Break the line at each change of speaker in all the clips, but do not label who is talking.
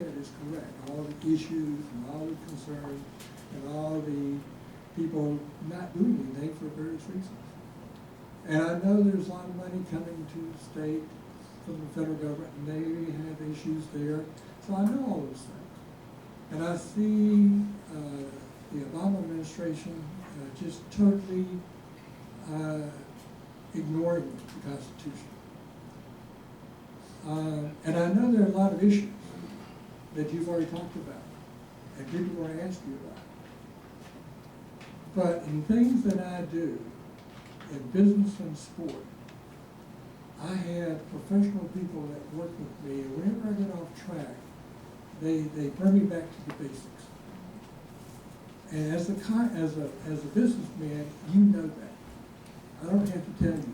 That is correct. All the issues and all the concerns and all the people not doing anything for various reasons. And I know there's a lot of money coming to the state from the federal government, and they have issues there. So I know all those things. And I see the Obama administration just totally ignoring the Constitution. And I know there are a lot of issues that you've already talked about and people want to ask you about. But in things that I do, in business and sport, I have professional people that work with me, and whenever I get off track, they bring me back to the basics. And as a businessman, you know that. I don't have to tell you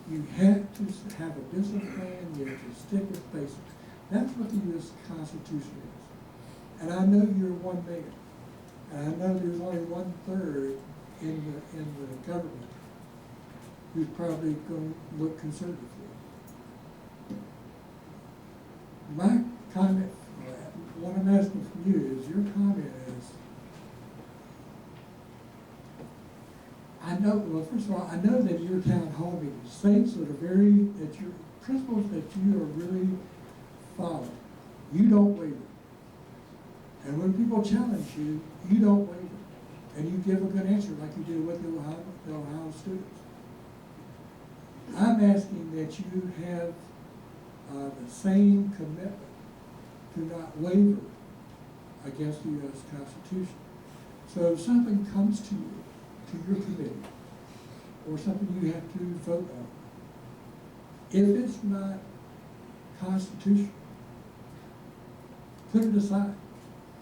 that. You have to have a business plan, you have to stick with basics. That's what the U.S. Constitution is. And I know you're one man. And I know there's only 1/3 in the government who's probably going to look conservative. My comment, what I'm asking from you is, your comment is, I know, well, first of all, I know that your town hall meetings, things that are that your principles that you are really following, you don't waver. And when people challenge you, you don't waver. And you give a good answer like you did with the Ohio students. I'm asking that you have the same commitment to not waver against the U.S. Constitution. So if something comes to you, to your committee, or something you have to vote on, if it's not constitutional, put it aside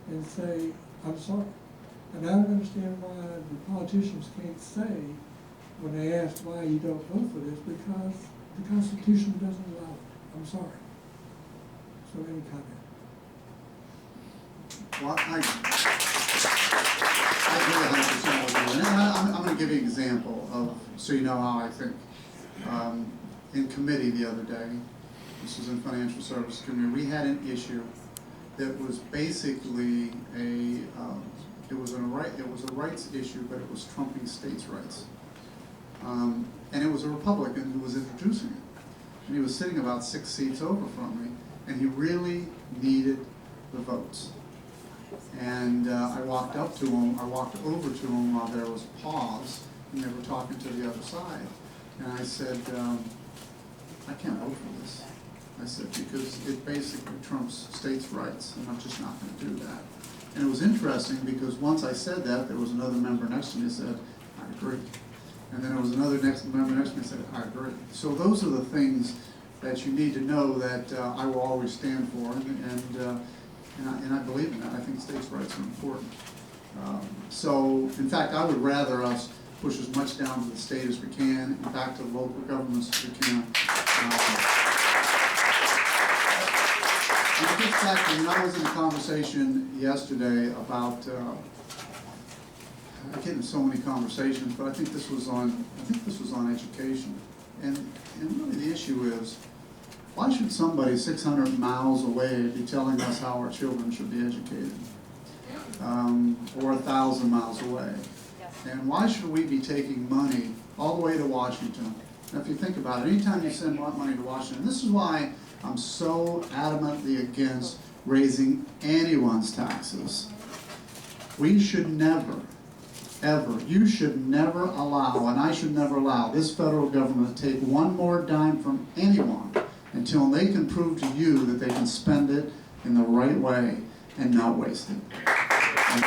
and say, I'm sorry. And I don't understand why the politicians can't say, when they ask why you don't vote for this, because the Constitution doesn't allow it. I'm sorry. So any comment?
Well, I agree 100% with you. And I'm going to give you an example of, so you know how I think. In committee the other day, this was in Financial Services Committee, we had an issue that was basically it was a rights issue, but it was trumping states' rights. And it was a Republican who was introducing it. And he was sitting about 6 seats over from me, and he really needed the votes. And I walked over to him while there was a pause, and they were talking to the other side. And I said, I can't vote for this. I said, because it basically trumps states' rights, and I'm just not going to do that. And it was interesting because once I said that, there was another member next to me who said, I agree. And then there was another member next to me who said, I agree. So those are the things that you need to know that I will always stand for, and I believe in that. I think states' rights are important. So, in fact, I would rather us push as much down to the state as we can and back to the local governments as we can. And it gets back to, I was in a conversation yesterday about, I get in so many conversations, but I think this was on education. And really the issue is, why should somebody 600 miles away be telling us how our children should be educated? Or 1,000 miles away? And why should we be taking money all the way to Washington? And if you think about it, anytime you send money to Washington, this is why I'm so adamantly against raising anyone's taxes. We should never, ever, you should never allow, and I should never allow, this federal government to take one more dime from anyone until they can prove to you that they can spend it in the right way and not waste it. And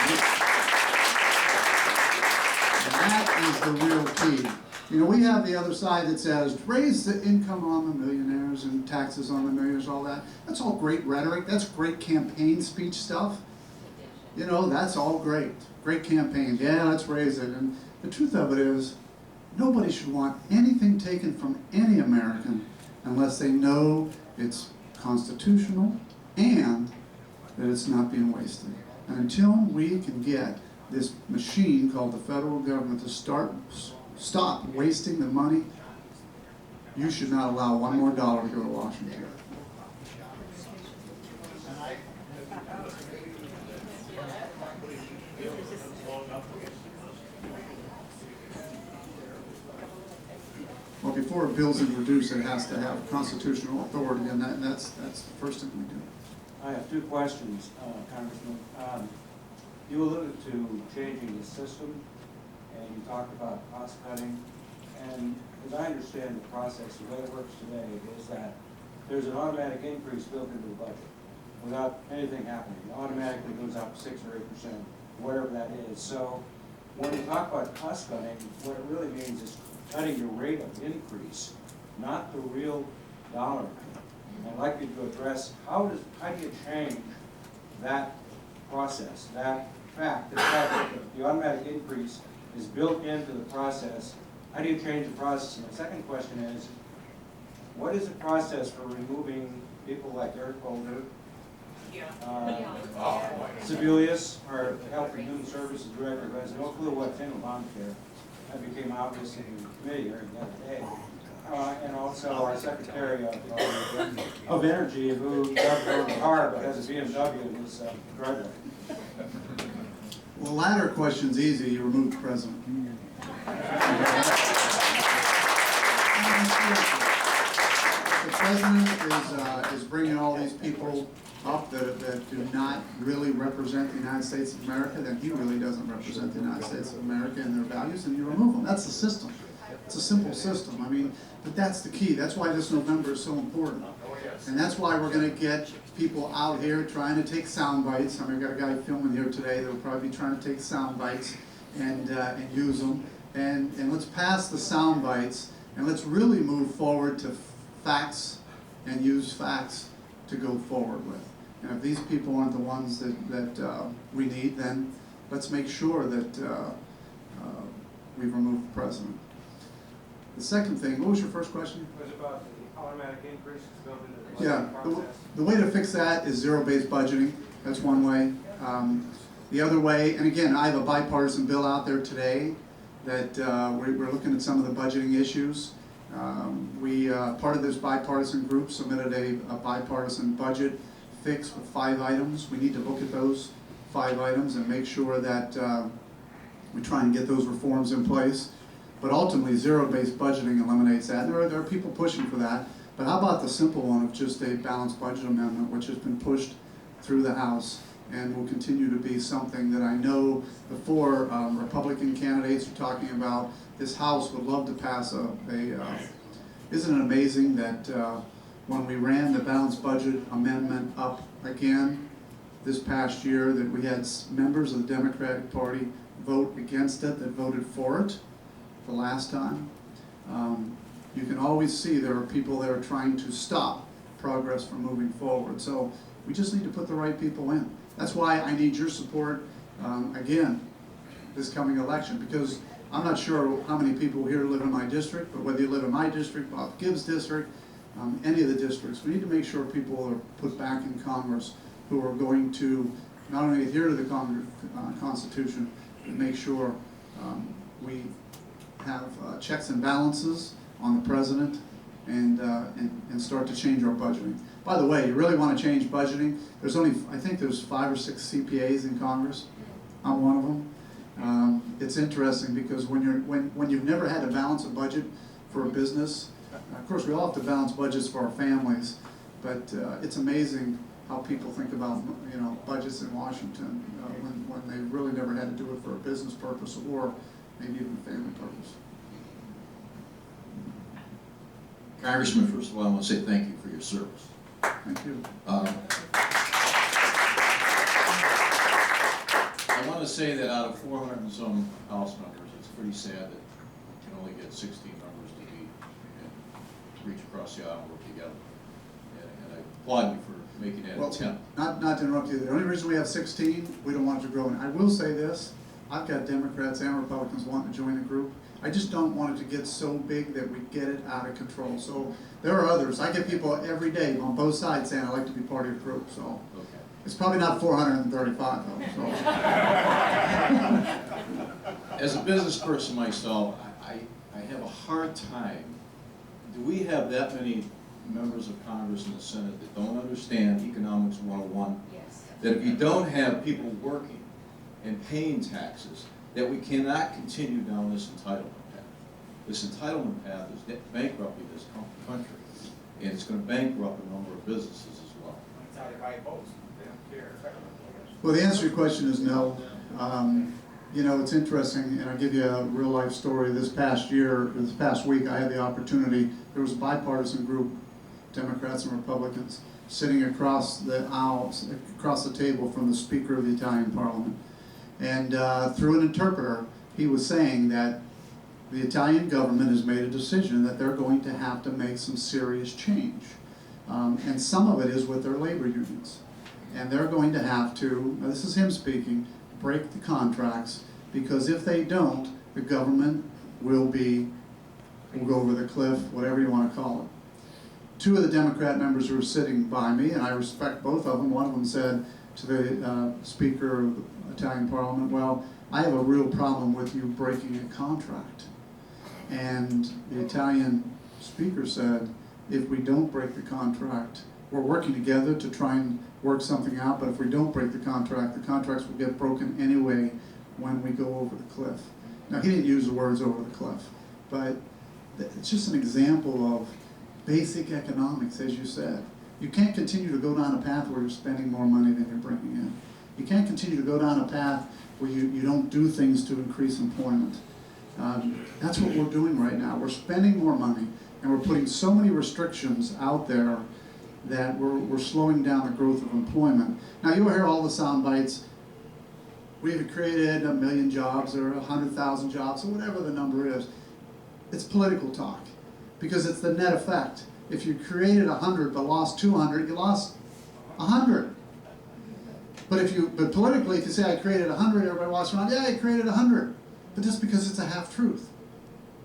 that is the real key. You know, we have the other side that says, raise the income on the millionaires and taxes on the millionaires, all that. That's all great rhetoric. That's great campaign speech stuff. You know, that's all great. Great campaign. Yeah, let's raise it. And the truth of it is, nobody should want anything taken from any American unless they know it's constitutional and that it's not being wasted. And until we can get this machine called the federal government to stop wasting the money, you should not allow one more dollar to go to Washington.
I
Well, before a bill's introduced, it has to have constitutional authority, and that's the first thing we do.
I have two questions, Congressman. You alluded to changing the system, and you talked about cost cutting. And as I understand the process, the way it works today is that there's an automatic increase built into the budget without anything happening. It automatically goes up 6 or 8%, whatever that is. So when you talk about cost cutting, what it really means is cutting your rate of increase, not the real dollar amount. And I'd like you to address how do you change that process, that fact, the fact that the automatic increase is built into the process. How do you change the process? And the second question is, what is the process for removing people like Eric Holder, Sebelius, our Health and Human Services Director, who has no clue what's in Obamacare? That became obvious in the committee hearing the other day. And also our Secretary of Energy, who doesn't own a car but has a BMW in his driveway.
Well, the latter question's easy. You remove the president. The president is bringing all these people up that do not really represent the United States of America. Then he really doesn't represent the United States of America and their values, and you remove them. That's the system. It's a simple system. I mean, but that's the key. That's why this November is so important. And that's why we're going to get people out here trying to take sound bites. I mean, we've got a guy filming here today that will probably be trying to take sound bites and use them. And let's pass the sound bites, and let's really move forward to facts and use facts to go forward with. And if these people aren't the ones that we need, then let's make sure that we've removed the president. The second thing, what was your first question?
It was about the automatic increases built into the
Yeah,
budget process.
the way to fix that is zero-based budgeting. That's one way. The other way, and again, I have a bipartisan bill out there today that we're looking at some of the budgeting issues. Part of this bipartisan group submitted a bipartisan budget fix with 5 items. We need to look at those 5 items and make sure that we try and get those reforms in place. But ultimately, zero-based budgeting eliminates that. There are people pushing for that. But how about the simple one of just a balanced budget amendment, which has been pushed through the House and will continue to be something that I know the 4 Republican candidates are talking about. This House would love to pass isn't it amazing that when we ran the balanced budget amendment up again this past year, that we had members of the Democratic Party vote against it that voted for it the last time. You can always see there are people that are trying to stop progress from moving forward. So we just need to put the right people in. That's why I need your support again this coming election, because I'm not sure how many people here live in my district, but whether you live in my district, Bob Gibbs' district, any of the districts, we need to make sure people are put back in Congress who are going to not only adhere to the Constitution, but make sure we have checks and balances on the president and start to change our budgeting. By the way, you really want to change budgeting. There's only, I think there's 5 or 6 CPAs in Congress. I'm one of them. It's interesting because when you've never had to balance a budget for a business, of course we all have to balance budgets for our families, but it's amazing how people think about budgets in Washington when they really never had to do it for a business purpose or maybe even a family purpose.
Congressman, first of all, I want to say thank you for your service.
Thank you.
I want to say that out of 400 and some House members, it's pretty sad that you can only get 16 members to meet and reach across the aisle and work together. And I applaud you for making that attempt.
Not to interrupt you, the only reason we have 16, we don't want it to grow. And I will say this, I've got Democrats and Republicans wanting to join the group. I just don't want it to get so big that we get it out of control. So there are others. I get people every day on both sides saying I'd like to be part of your group. So
Okay.
it's probably not 435 though. So.
As a business person myself, I have a hard time. Do we have that many members of Congress and the Senate that don't understand Economics 101?
Yes.
that if you don't have people working and paying taxes, that we cannot continue down this entitlement path. This entitlement path is bankrupting this country, and it's going to bankrupt a number of businesses as well.
Well, the answer to your question is no. You know, it's interesting, and I'll give you a real life story. This past week, I had the opportunity, there was a bipartisan group, Democrats and Republicans, sitting across the aisles, across the table from the Speaker of the Italian Parliament. And through an interpreter, he was saying that the Italian government has made a decision that they're going to have to make some serious change. And some of it is with their labor unions. And they're going to have to, now this is him speaking, break the contracts, because if they don't, the government will go over the cliff, whatever you want to call it. Two of the Democrat members who were sitting by me, and I respect both of them, one of them said to the Speaker of the Italian Parliament, well, I have a real problem with you breaking a contract. And the Italian Speaker said, if we don't break the contract, we're working together to try and work something out, but if we don't break the contracts will get broken anyway when we go over the cliff. Now, he didn't use the words over the cliff, but it's just an example of basic economics, as you said. You can't continue to go down a path where you're spending more money than you're bringing in. You can't continue to go down a path where you don't do things to increase employment. That's what we're doing right now. We're spending more money, and we're putting so many restrictions out there that we're slowing down the growth of employment. Now, you'll hear all the sound bites. We've created 1 million jobs or 100,000 jobs or whatever the number is. It's political talk because it's the net effect. If you created 100 but lost 200, you lost 100. But politically, if you say I created 100, everybody walks around, yeah, I created 100. But just because it's a half truth.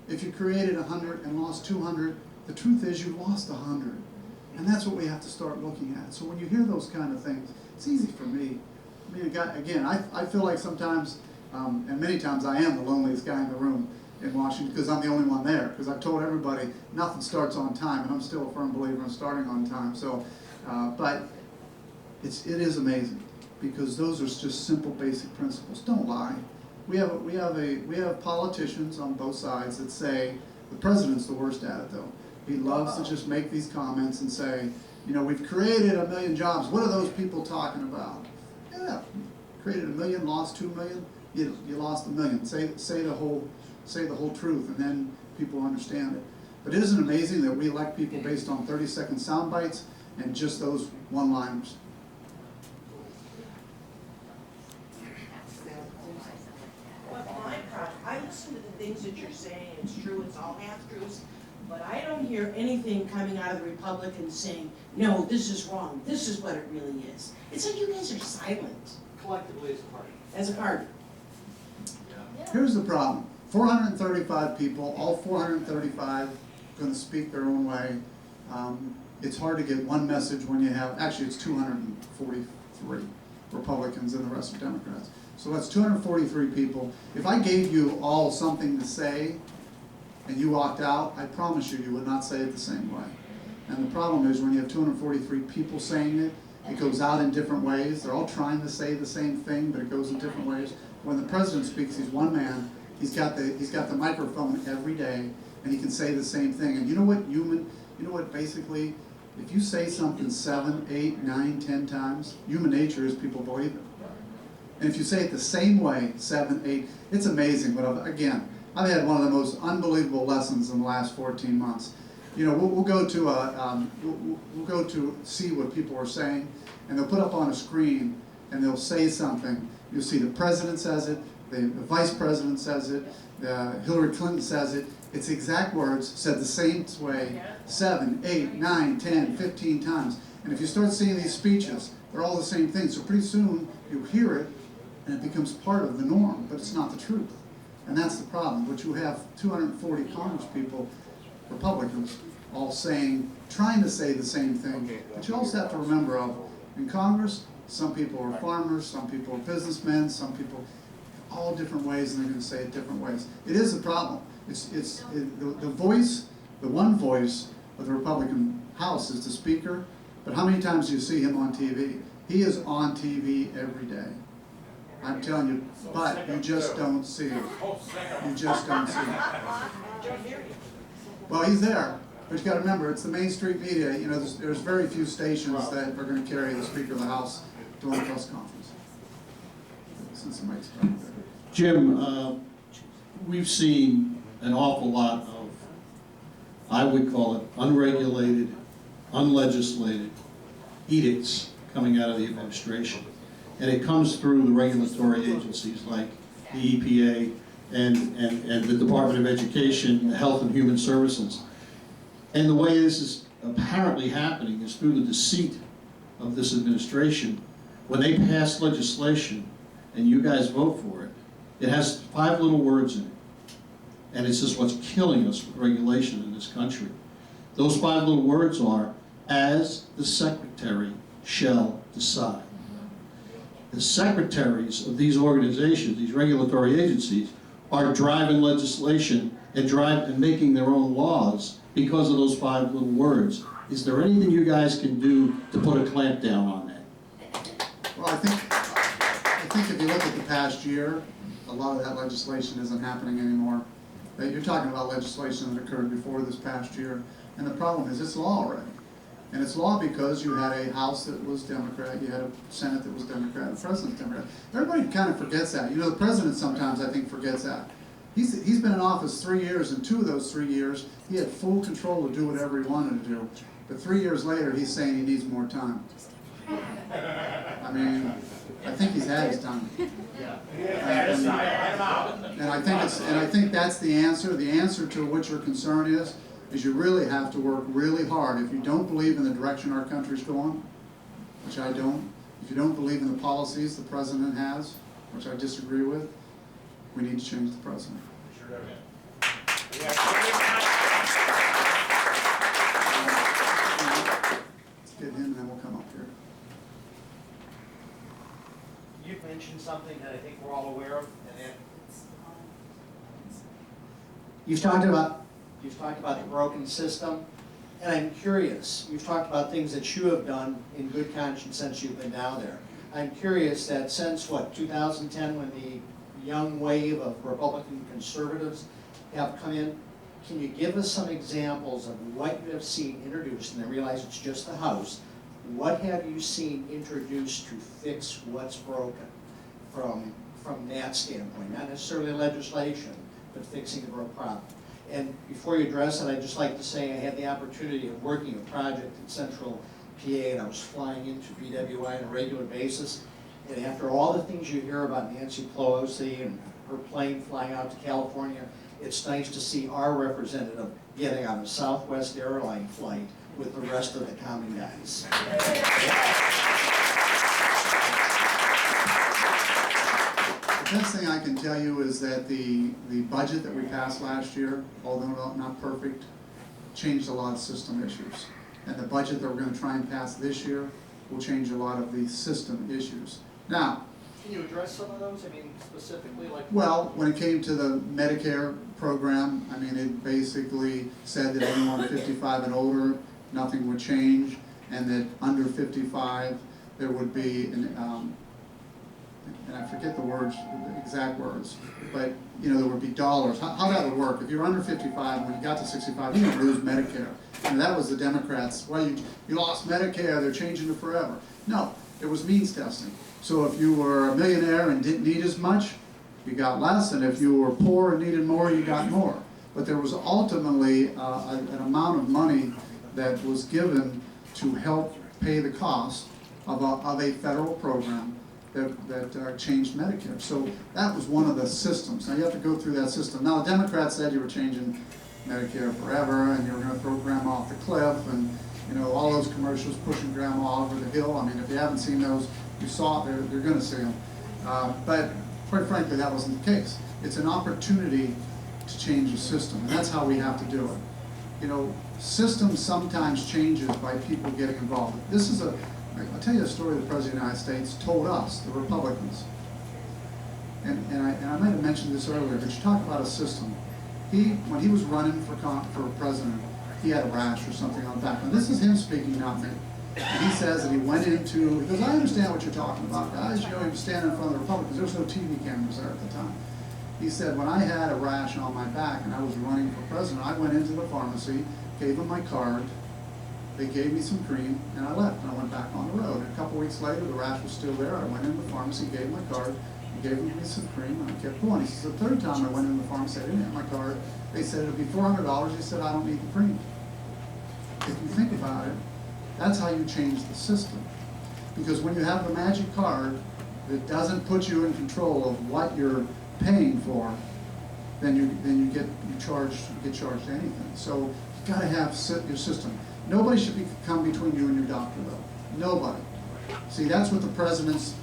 If you created 100 and lost 200, the truth is you lost 100. And that's what we have to start looking at. So when you hear those kind of things, it's easy for me. I mean, again, I feel like sometimes, and many times I am the loneliest guy in the room in Washington because I'm the only one there. Because I've told everybody nothing starts on time, and I'm still a firm believer in starting on time. So, but it is amazing because those are just simple, basic principles. Don't lie. We have politicians on both sides that say the president's the worst at it, though. He loves to just make these comments and say, you know, we've created 1 million jobs. What are those people talking about? Yeah, created 1 million, lost 2 million. You lost 1 million. Say the whole truth, and then people understand it. But isn't it amazing that we elect people based on 30-second sound bites and just those one-liners?
I listen to the things that you're saying, it's true, it's all half-truths, but I don't hear anything coming out of the Republicans saying, no, this is wrong, this is what it really is. It's like you guys are silent.
Collectively as a party.
As a party.
Here's the problem. 435 people, all 435 going to speak their own way. It's hard to get one message when you have, actually it's 243 Republicans and the rest are Democrats. So that's 243 people. If I gave you all something to say and you walked out, I promise you, you would not say it the same way. And the problem is when you have 243 people saying it, it goes out in different ways. They're all trying to say the same thing, but it goes in different ways. When the president speaks, he's one man. He's got the microphone every day, and he can say the same thing. And you know what, basically, if you say something 7, 8, 9, 10 times, human nature is people believe it. And if you say it the same way, 7, 8, it's amazing. But again, I've had one of the most unbelievable lessons in the last 14 months. You know, we'll go to see what people are saying, and they'll put up on a screen, and they'll say something. You'll see the president says it, the vice president says it, Hillary Clinton says it. It's exact words said the same way 7, 8, 9, 10, 15 times. And if you start seeing these speeches, they're all the same thing. So pretty soon you hear it, and it becomes part of the norm, but it's not the truth. And that's the problem. But you have 240 Congresspeople, Republicans, all trying to say the same thing. But you also have to remember, in Congress, some people are farmers, some people are businessmen, some people, all different ways, and they're going to say it different ways. It is a problem. The voice, the one voice of the Republican House is the Speaker, but how many times do you see him on TV? He is on TV every day. I'm telling you, but you just don't see it. You just don't see it. Well, he's there, but you gotta remember, it's the Main Street media. You know, there's very few stations that are gonna carry the Speaker of the House during the press conference. Since the mic's right there.
Jim, we've seen an awful lot of, I would call it, unregulated, unlegislated edicts coming out of the administration. And it comes through the regulatory agencies like the EPA and the Department of Education, Health and Human Services. And the way this is apparently happening is through the deceit of this administration. When they pass legislation and you guys vote for it, it has 5 little words in it. And it's just what's killing us with regulation in this country. Those 5 little words are, as the Secretary shall decide. The secretaries of these organizations, these regulatory agencies, are driving legislation and making their own laws because of those 5 little words. Is there anything you guys can do to put a clamp down on that?
Well, I think if you look at the past year, a lot of that legislation isn't happening anymore. You're talking about legislation that occurred before this past year, and the problem is it's law already. And it's law because you had a House that was Democrat, you had a Senate that was Democrat, and a President Democrat. Everybody kind of forgets that. You know, the President sometimes, I think, forgets that. He's been in office 3 years, and 2 of those 3 years, he had full control to do whatever he wanted to do. But 3 years later, he's saying he needs more time. I mean, I think he's had his time. And I think that's the answer. The answer to what your concern is you really have to work really hard. If you don't believe in the direction our country's going, which I don't, if you don't believe in the policies the president has, which I disagree with, we need to change the president.
Sure do.
Let's get him and then we'll come up here.
You've mentioned something that I think we're all aware of, and that you've talked about the broken system, and I'm curious, you've talked about things that you have done in good conscience since you've been down there. I'm curious that since, 2010, when the young wave of Republican conservatives have come in, can you give us some examples of what you have seen introduced, and I realize it's just the House, what have you seen introduced to fix what's broken from that standpoint? Not necessarily legislation, but fixing the broken problem. And before you address it, I'd just like to say I had the opportunity of working a project in Central PA, and I was flying into BWI on a regular basis. And after all the things you hear about Nancy Pelosi and her plane flying out to California, it's nice to see our representative getting on a Southwest airline flight with the rest of the common guys.
The best thing I can tell you is that the budget that we passed last year, although not perfect, changed a lot of system issues. And the budget that we're going to try and pass this year will change a lot of the system issues. Now,
Can you address some of those? I mean, specifically, like?
well, when it came to the Medicare program, I mean, it basically said that anyone 55 and older, nothing would change, and that under 55, there would be and I forget the words, the exact words, but you know, there would be dollars. How that would work? If you're under 55, when you got to 65, you would lose Medicare. And that was the Democrats. Well, you lost Medicare, they're changing it forever. No, it was means testing. So if you were a millionaire and didn't need as much, you got less, and if you were poor and needed more, you got more. But there was ultimately an amount of money that was given to help pay the cost of a federal program that changed Medicare. So that was one of the systems. Now you have to go through that system. Now the Democrats said you were changing Medicare forever and you were going to throw grandma off the cliff, and you know, all those commercials pushing grandma over the hill. I mean, if you haven't seen those, you saw it, they're going to see them. But quite frankly, that wasn't the case. It's an opportunity to change the system, and that's how we have to do it. You know, systems sometimes changes by people getting involved. This is I'll tell you a story the President of the United States told us, the Republicans. And I might have mentioned this earlier, but you talk about a system. When he was running for president, he had a rash or something on the back. And this is him speaking, not me. And he says that he went into, he goes, I understand what you're talking about, guys, you know, he was standing in front of the Republic, because there was no TV cameras there at the time. He said, when I had a rash on my back and I was running for president, I went into the pharmacy, gave them my card, they gave me some cream, and I left, and I went back on the road. And a couple weeks later, the rash was still there, I went into the pharmacy, gave my card, he gave me some cream, and I kept going. He says, the third time I went into the pharmacy, I didn't have my card, they said it'd be $400, he said, I don't need the cream. If you think about it, that's how you change the system. Because when you have the magic card that doesn't put you in control of what you're paying for, then you get charged anything. So you gotta have your system. Nobody should come between you and your doctor though. Nobody. See, that's what the president's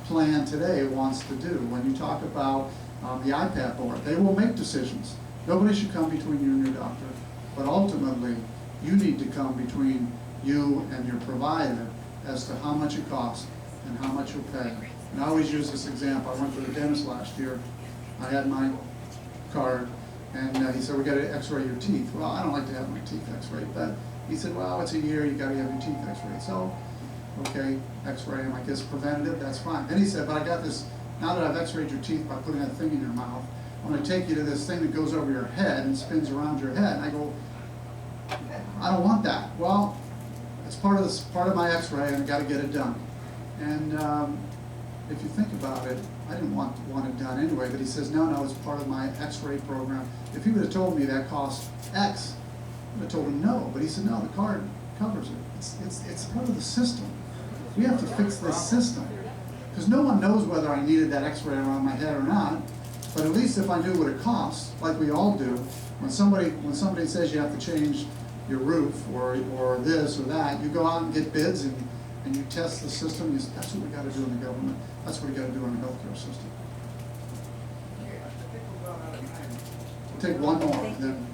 plan today wants to do. When you talk about the IPAP board, they will make decisions. Nobody should come between you and your doctor, but ultimately, you need to come between you and your provider as to how much it costs and how much you'll pay. And I always use this example. I went to the dentist last year. I had my card, and he said, we got to x-ray your teeth. Well, I don't like to have my teeth x-rayed, but he said, well, it's a year, you got to have your teeth x-rayed. So, okay, x-ray them, I guess preventative, that's fine. Then he said, but I got this, now that I've x-rayed your teeth by putting that thing in your mouth, I'm going to take you to this thing that goes over your head and spins around your head. And I go, I don't want that. Well, it's part of my x-ray, and I got to get it done. And if you think about it, I didn't want it done anyway, but he says, no, it's part of my x-ray program. If he would have told me that cost X, I would have told him no, but he said, no, the card covers it. It's part of the system. We have to fix this system. Because no one knows whether I needed that x-ray around my head or not, but at least if I knew what it costs, like we all do, when somebody says you have to change your roof or this or that, you go out and get bids and you test the system. That's what we got to do in the government. That's what we got to do in the healthcare system. We'll take one more. And then.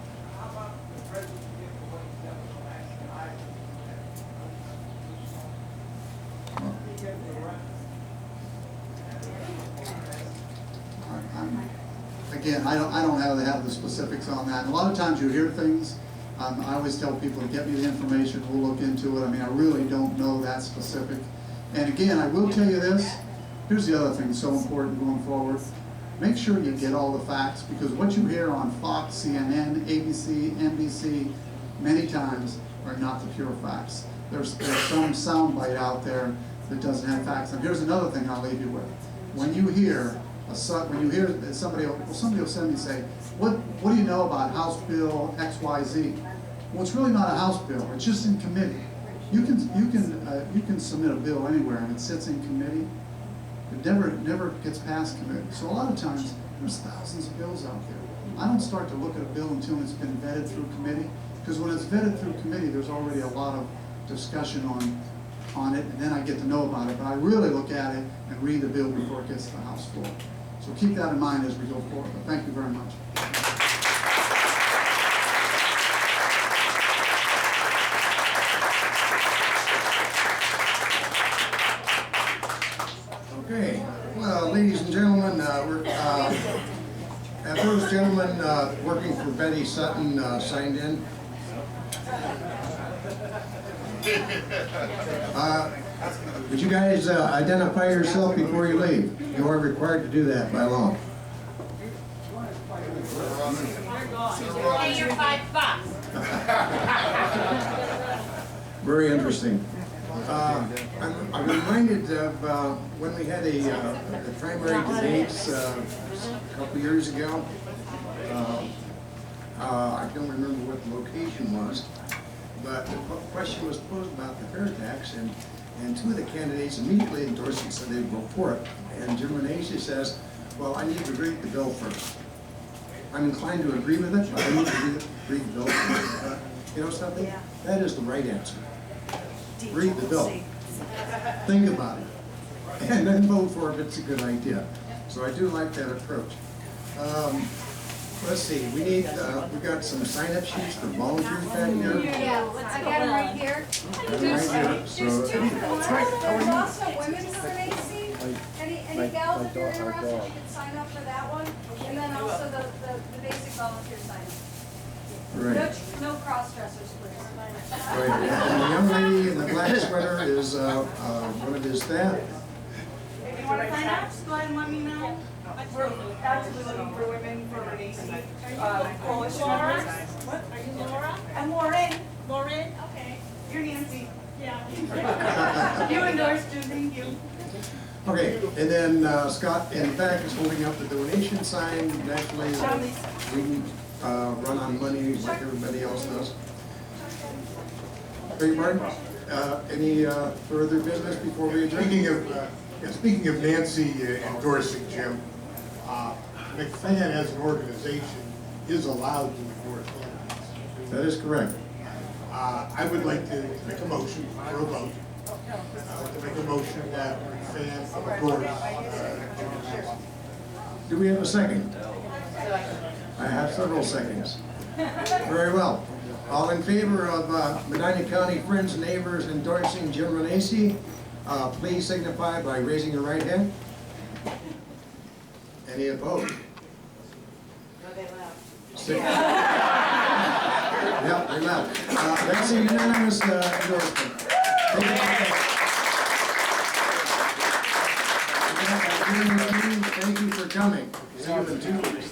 Again, I don't have the specifics on that. And a lot of times you hear things. I always tell people to get me the information. We'll look into it. I mean, I really don't know that specific. And again, I will tell you this. Here's the other thing that's so important going forward. Make sure you get all the facts, because what you hear on Fox, CNN, ABC, NBC, many times are not the pure facts. There's some soundbite out there that doesn't have facts. And here's another thing I'll leave you with. When you hear somebody will send me and say, what do you know about House Bill XYZ? Well, it's really not a House bill. It's just in committee. You can submit a bill anywhere and it sits in committee. It never gets past committee. So a lot of times there's thousands of bills out there. I don't start to look at a bill until it's been vetted through committee, because when it's vetted through committee, there's already a lot of discussion on it, and then I get to know about it. But I really look at it and read the bill before it gets to the House floor. So keep that in mind as we go forward. But thank you very much.
Okay, well, ladies and gentlemen, those gentlemen working for Betty Sutton signed in. Would you guys identify yourself before you leave? You are required to do that by law.
Pay your $5.
Very interesting. I'm reminded of when we had the primary debates a couple years ago. I don't remember what the location was, but the question was posed about the fair tax, and two of the candidates immediately endorsed it, said they'd vote for it. And Jim Renacci says, well, I need to read the bill first. I'm inclined to agree with it, but I need to read the bill first. You know something? Yeah. That is the right answer. Read the bill. Think about it. And then vote for it if it's a good idea. So I do like that approach. Let's see, we've got some sign-up sheets for volunteers back here.
Yeah, I got them right here.
There's
two for there's also women's Renacci. Any gals, if you're interested, you can sign up for that one. And then also the basic volunteer sign-up.
Right.
No cross-dressers, please.
Right, and the young lady in the black sweater is one of his staff.
If you want to sign up, just go ahead and let me know. We're actively looking for women for Renacci, coalition members. What? Are you Laura? I'm Lauren. Lauren? Okay. You're Nancy. Yeah. You endorsed you, thank you.
Okay, and then Scott in the back is holding up the donation sign. Naturally, we can run on money like everybody else does. Great, Martin. Any further business before we adjourn?
Speaking of Nancy endorsing Jim, MCFAN as an organization is allowed to endorse candidates.
That is correct.
I would like to make a motion for a vote. I'd like to make a motion that MCFAN endorse Jim Renacci.
Do we have a second? I have several seconds. Very well. All in favor of Medina County Friends and Neighbors endorsing Jim Renacci, please signify by raising your right hand. Any opposed?
No, they left.
Six. Yep, they left. That's a unanimous endorsement. Thank you for coming. See you in 2 weeks.